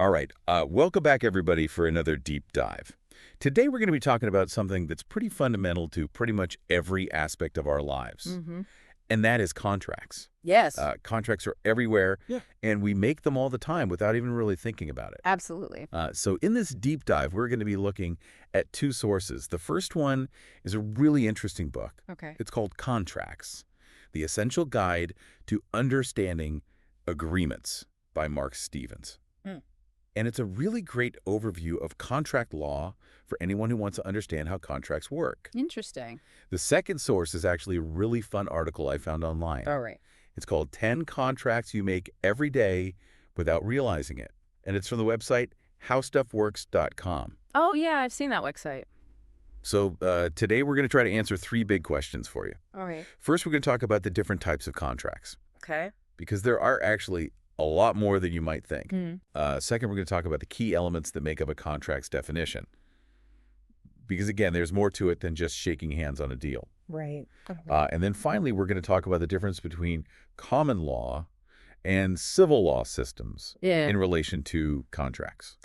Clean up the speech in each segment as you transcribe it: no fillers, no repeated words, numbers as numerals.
All right. Welcome back, everybody, for another deep dive. Today, we're going to be talking about something that's pretty fundamental to pretty much every aspect of our lives, Mm-hmm. and that is contracts. Yes, Contracts are everywhere, Yeah. and we make them all the time without even really thinking about it. absolutely. So in this deep dive, we're going to be looking at two sources. The first one is a really interesting book. Okay. It's called Contracts, The Essential Guide to Understanding Agreements by Mark Stevens. Mm. And it's a really great overview of contract law for anyone who wants to understand how contracts work. Interesting. The second source is actually a really fun article I found online. All right. It's called 10 Contracts You Make Every Day Without Realizing It. And it's from the website howstuffworks.com. Oh, yeah, I've seen that website. So today we're going to try to answer three big questions for you. All right. First, we're going to talk about the different types of contracts, Okay. because there are actually a lot more than you might think. Mm. Second, we're going to talk about the key elements that make up a contract's definition. Because again, there's more to it than just shaking hands on a deal. Right. And then finally, we're going to talk about the difference between common law and civil law systems Yeah. in relation to contracts.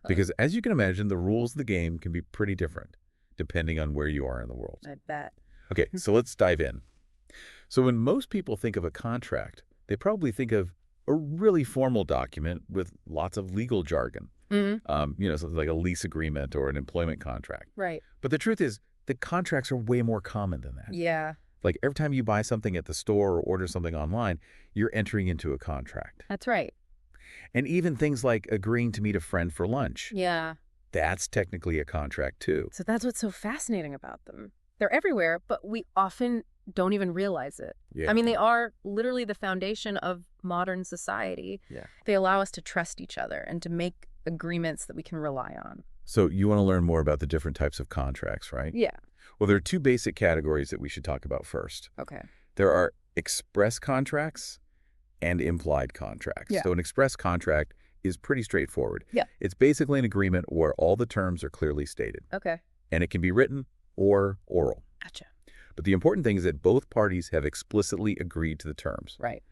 Because as you can imagine, the rules of the game can be pretty different depending on where you are in the world. I bet. Okay, so let's dive in. So when most people think of a contract, they probably think of a really formal document with lots of legal jargon. Mm-hmm. Something like a lease agreement or an employment contract. Right. But the truth is, the contracts are way more common than that. Yeah, Like every time you buy something at the store or order something online, you're entering into a contract. that's right. And even things like agreeing to meet a friend for lunch, Yeah. that's technically a contract too. So that's what's so fascinating about them. They're everywhere, but we often don't even realize it. Yeah. I mean, they are literally the foundation of modern society. Yeah. They allow us to trust each other and to make agreements that we can rely on. So you want to learn more about the different types of contracts, right? Yeah. Well, there are two basic categories that we should talk about first. Okay. There are express contracts and implied contracts. Yeah. So an express contract is pretty straightforward. Yeah. It's basically an agreement where all the terms are clearly stated, Okay. and it can be written or oral. Gotcha. But the important thing is that both parties have explicitly agreed to the terms. Right.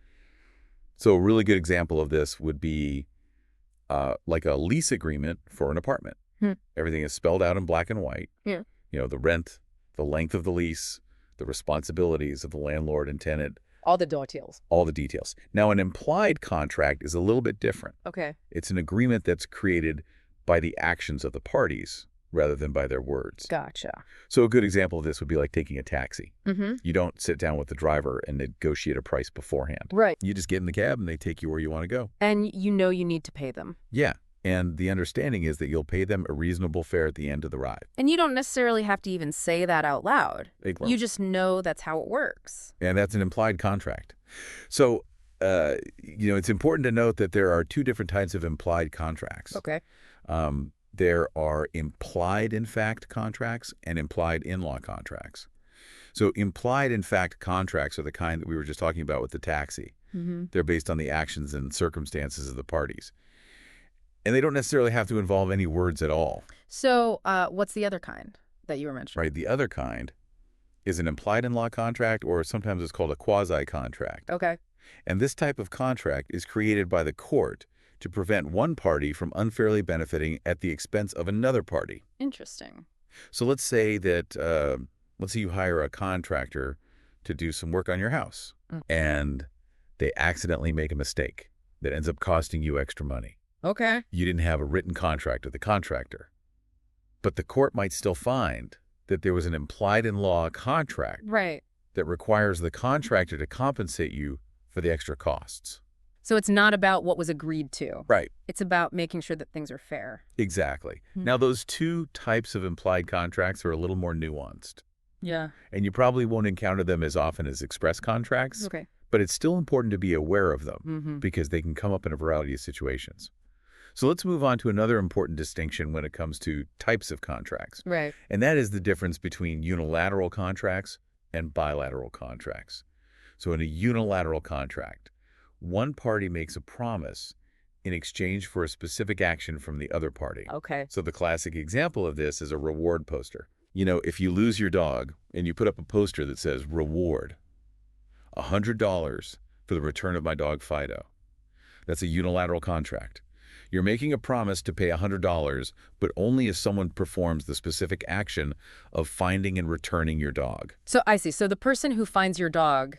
So a really good example of this would be like a lease agreement for an apartment. Everything is spelled out in black and white. Yeah. The rent, the length of the lease, the responsibilities of the landlord and tenant, All the details. all the details. Now, an implied contract is a little bit different. Okay. It's an agreement that's created by the actions of the parties rather than by their words. Gotcha. So a good example of this would be like taking a taxi. Mm-hmm. You don't sit down with the driver and negotiate a price beforehand. Right. You just get in the cab and they take you where you want to go. And you know you need to pay them. Yeah. And the understanding is that you'll pay them a reasonable fare at the end of the ride. And you don't necessarily have to even say that out loud. Ignore. You just know that's how it works. And that's an implied contract. So, it's important to note that there are two different types of implied contracts. Okay. There are implied in fact contracts and implied in law contracts. So implied in fact contracts are the kind that we were just talking about with the taxi. Mm-hmm. They're based on the actions and circumstances of the parties. And they don't necessarily have to involve any words at all, So what's the other kind that you were mentioning? right? The other kind is an implied in law contract, or sometimes it's called a quasi-contract. Okay. And this type of contract is created by the court to prevent one party from unfairly benefiting at the expense of another party. Interesting. So let's say you hire a contractor to do some work on your house, and they accidentally make a mistake that ends up costing you extra money. Okay. You didn't have a written contract with the contractor, but the court might still find that there was an implied in law contract Right. that requires the contractor to compensate you for the extra costs. So it's not about what was agreed to. Right. It's about making sure that things are fair. Exactly. Hmm. Now, those two types of implied contracts are a little more nuanced, Yeah. and you probably won't encounter them as often as express contracts, Okay. but it's still important to be aware of them Mm-hmm. because they can come up in a variety of situations. So let's move on to another important distinction when it comes to types of contracts, Right. and that is the difference between unilateral contracts and bilateral contracts. So in a unilateral contract, one party makes a promise in exchange for a specific action from the other party. Okay. So the classic example of this is a reward poster. If you lose your dog and you put up a poster that says reward, $100 for the return of my dog Fido. That's a unilateral contract. You're making a promise to pay $100, but only if someone performs the specific action of finding and returning your dog. So I see. So the person who finds your dog,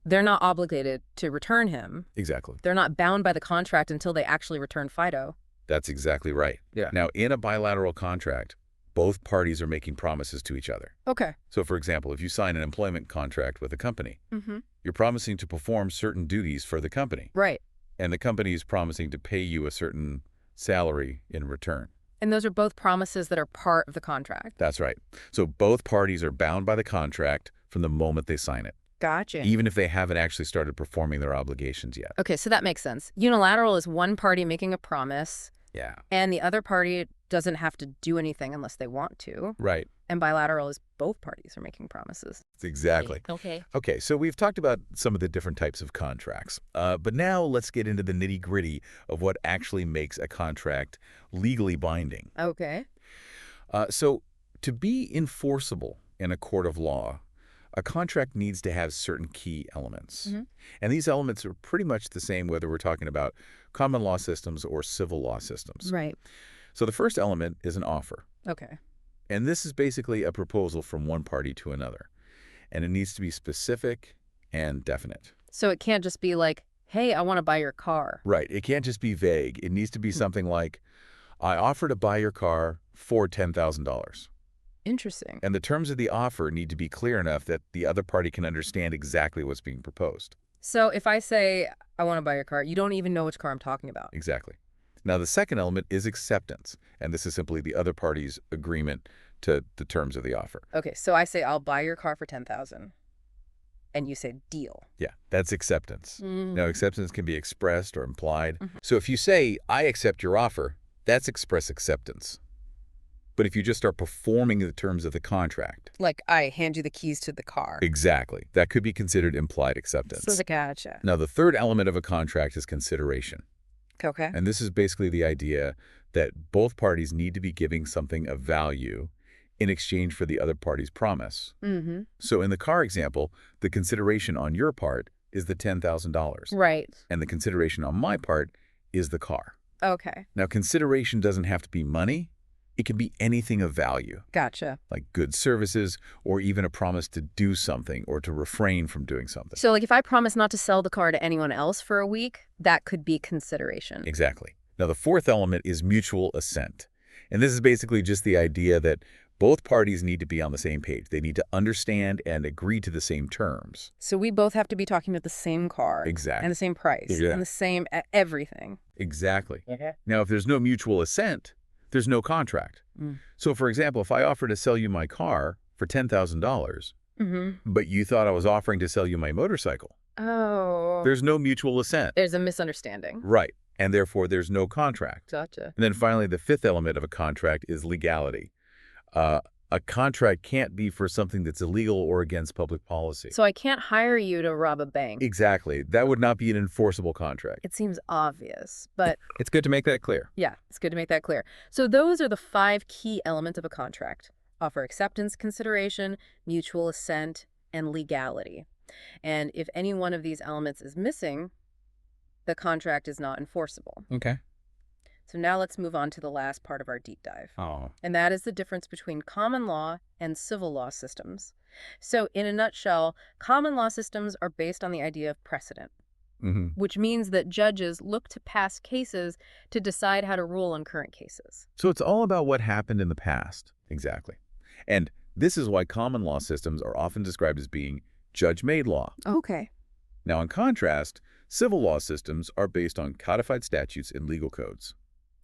they're not obligated to return him. Exactly. They're not bound by the contract until they actually return Fido. That's exactly right. Yeah. Now, in a bilateral contract, both parties are making promises to each other. Okay. So, for example, if you sign an employment contract with a company, Mm-hmm. you're promising to perform certain duties for the company, Right. and the company is promising to pay you a certain salary in return. And those are both promises that are part of the contract. That's right. So both parties are bound by the contract from the moment they sign it, Gotcha. even if they haven't actually started performing their obligations yet. Okay, so that makes sense. Unilateral is one party making a promise, Yeah. and the other party doesn't have to do anything unless they want to. Right. And bilateral is both parties are making promises. Exactly. Okay. Okay, so we've talked about some of the different types of contracts, but now let's get into the nitty-gritty of what actually makes a contract legally binding. Okay. So to be enforceable in a court of law, a contract needs to have certain key elements. Mhm. And these elements are pretty much the same whether we're talking about common law systems or civil law systems. Right. So the first element is an offer. Okay. And this is basically a proposal from one party to another. And it needs to be specific and definite. So it can't just be like, hey, I want to buy your car. Right. It can't just be vague. It needs to be something like, I offer to buy your car for $10,000. Interesting. And the terms of the offer need to be clear enough that the other party can understand exactly what's being proposed. So if I say, I want to buy your car, you don't even know which car I'm talking about. Exactly. Now, the second element is acceptance. And this is simply the other party's agreement to the terms of the offer. Okay, so I say, I'll buy your car for $10,000. And you say, deal. Yeah, that's acceptance. Mm. Now, acceptance can be expressed or implied. Mhm. So if you say, I accept your offer, that's express acceptance. But if you just start performing the terms of the contract, Like, I hand you the keys to the car. exactly, that could be considered implied acceptance. So gotcha. Now, the third element of a contract is consideration. Okay. And this is basically the idea that both parties need to be giving something of value in exchange for the other party's promise. Mm-hmm. So in the car example, the consideration on your part is the $10,000. Right. And the consideration on my part is the car. Okay. Now, consideration doesn't have to be money. It can be anything of value, Gotcha. like goods, services, or even a promise to do something or to refrain from doing something. So, like, if I promise not to sell the car to anyone else for a week, that could be consideration. Exactly. Now, the fourth element is mutual assent. And this is basically just the idea that both parties need to be on the same page. They need to understand and agree to the same terms. So we both have to be talking about the same car. Exactly. And the same price. Yeah. And the same everything. Exactly. Now, if there's no mutual assent, there's no contract. Mm. So, for example, if I offer to sell you my car for $10,000, Mm-hmm. but you thought I was offering to sell you my motorcycle, Oh. there's no mutual assent. There's a misunderstanding. Right. And therefore, there's no contract. Gotcha. And then finally, the fifth element of a contract is legality. A contract can't be for something that's illegal or against public policy. So I can't hire you to rob a bank. Exactly. That would not be an enforceable contract. It seems obvious, but It's good to make that clear. yeah, it's good to make that clear. So those are the 5 key elements of a contract: offer, acceptance, consideration, mutual assent, and legality. And if any one of these elements is missing, the contract is not enforceable. Okay. So now let's move on to the last part of our deep dive. Oh. And that is the difference between common law and civil law systems. So in a nutshell, common law systems are based on the idea of precedent, Mm-hmm. which means that judges look to past cases to decide how to rule on current cases. So it's all about what happened in the past. Exactly. And this is why common law systems are often described as being judge-made law. Okay. Now, in contrast, civil law systems are based on codified statutes and legal codes.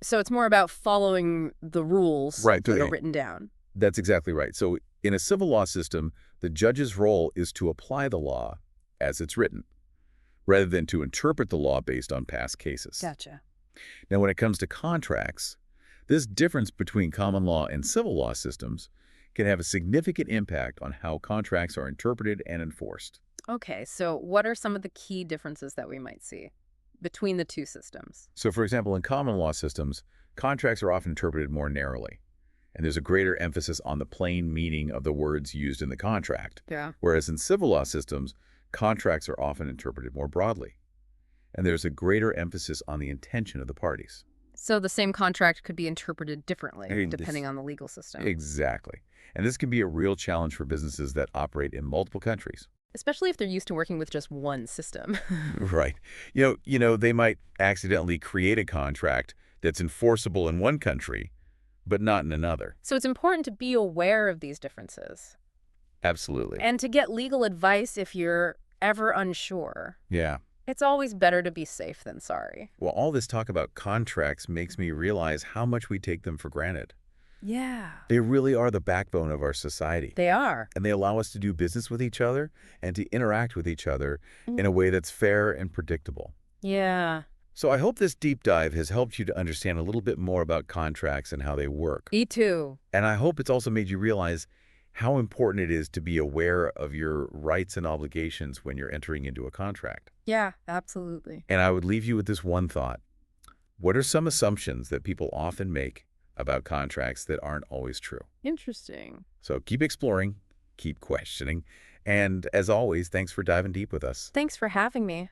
So it's more about following the rules Right, that are totally. written down. That's exactly right. So in a civil law system, the judge's role is to apply the law as it's written, rather than to interpret the law based on past cases. Gotcha. Now, when it comes to contracts, this difference between common law and civil law systems can have a significant impact on how contracts are interpreted and enforced. Okay, so what are some of the key differences that we might see between the two systems? So, for example, in common law systems, contracts are often interpreted more narrowly, and there's a greater emphasis on the plain meaning of the words used in the contract. Yeah. Whereas in civil law systems, contracts are often interpreted more broadly, and there's a greater emphasis on the intention of the parties. So the same contract could be interpreted differently, I mean, depending on the legal system. exactly. And this can be a real challenge for businesses that operate in multiple countries. Especially if they're used to working with just one system. Right. They might accidentally create a contract that's enforceable in one country, but not in another. So it's important to be aware of these differences Absolutely. and to get legal advice if you're ever unsure. Yeah. It's always better to be safe than sorry. Well, all this talk about contracts makes me realize how much we take them for granted. Yeah. They really are the backbone of our society. They are. And they allow us to do business with each other and to interact with each other in a way that's fair and predictable. Yeah. So I hope this deep dive has helped you to understand a little bit more about contracts and how they work. Me too. And I hope it's also made you realize how important it is to be aware of your rights and obligations when you're entering into a contract. Yeah, absolutely. And I would leave you with this one thought. What are some assumptions that people often make about contracts that aren't always true? Interesting. So keep exploring, keep questioning, and as always, thanks for diving deep with us. Thanks for having me.